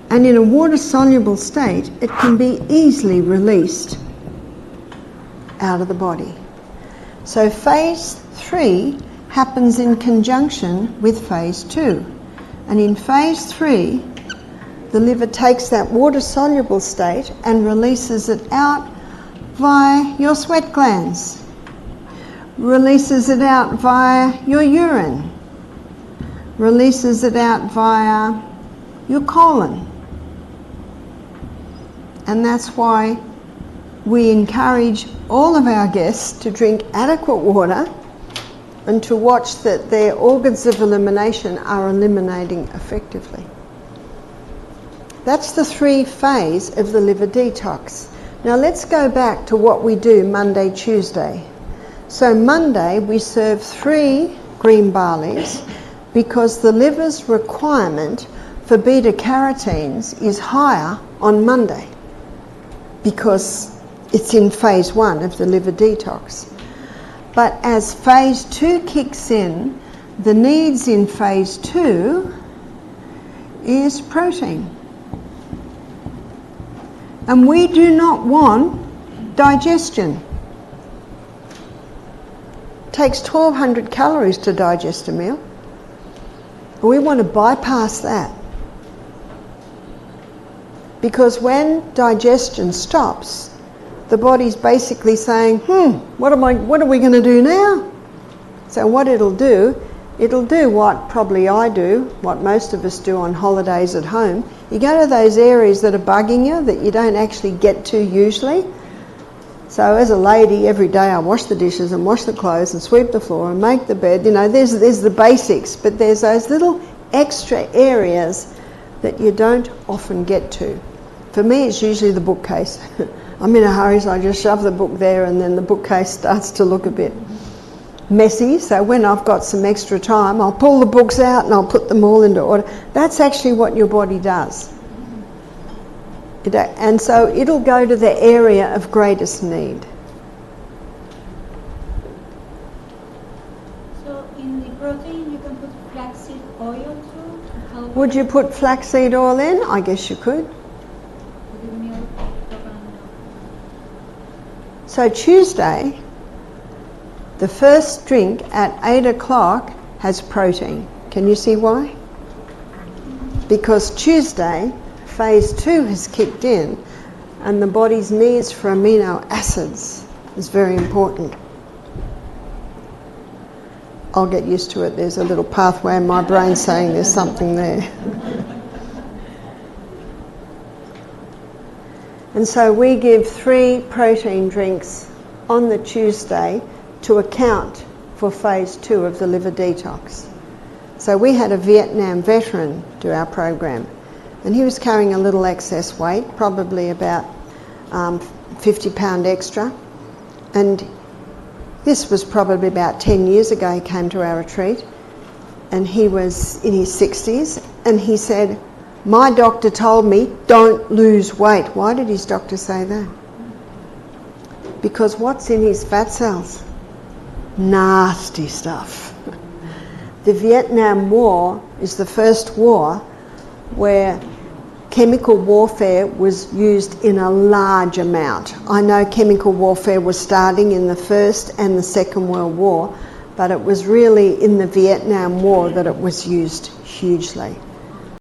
And in a water-soluble state, it can be easily released out of the body. So phase 3 happens in conjunction with phase 2. And in phase 3, the liver takes that water-soluble state and releases it out via your sweat glands, releases it out via your urine, releases it out via your colon. And that's why we encourage all of our guests to drink adequate water and to watch that their organs of elimination are eliminating effectively. That's the 3 phase of the liver detox. Now let's go back to what we do Monday, Tuesday. So Monday we serve 3 green barleys because the liver's requirement for beta-carotenes is higher on Monday because it's in phase 1 of the liver detox. But as phase 2 kicks in, the needs in phase 2 is protein. And we do not want digestion. It takes 1,200 calories to digest a meal. We want to bypass that. Because when digestion stops, the body's basically saying, what are we going to do now? So what it'll do what probably I do, what most of us do on holidays at home. You go to those areas that are bugging you, that you don't actually get to usually. So as a lady, every day I wash the dishes and wash the clothes and sweep the floor and make the bed. You know, there's the basics, but there's those little extra areas that you don't often get to. For me, it's usually the bookcase. I'm in a hurry, so I just shove the book there and then the bookcase starts to look a bit messy. So when I've got some extra time, I'll pull the books out and I'll put them all into order. That's actually what your body does. And so it'll go to the area of greatest need. So in the protein, you can put flaxseed oil too? Would you put flaxseed oil in? I guess you could. So Tuesday, the first drink at 8 o'clock has protein. Can you see why? Because Tuesday, phase 2 has kicked in and the body's needs for amino acids is very important. I'll get used to it. There's a little pathway in my brain saying there's something there. And so we give 3 protein drinks on the Tuesday to account for phase 2 of the liver detox. So we had a Vietnam veteran do our program, and he was carrying a little excess weight, probably about 50 pound extra. And this was probably about 10 years ago. He came to our retreat and he was in his 60s, and he said, "My doctor told me don't lose weight." Why did his doctor say that? Because what's in his fat cells? Nasty stuff. The Vietnam War is the first war where chemical warfare was used in a large amount. I know chemical warfare was starting in the First and the Second World War, but it was really in the Vietnam War that it was used hugely.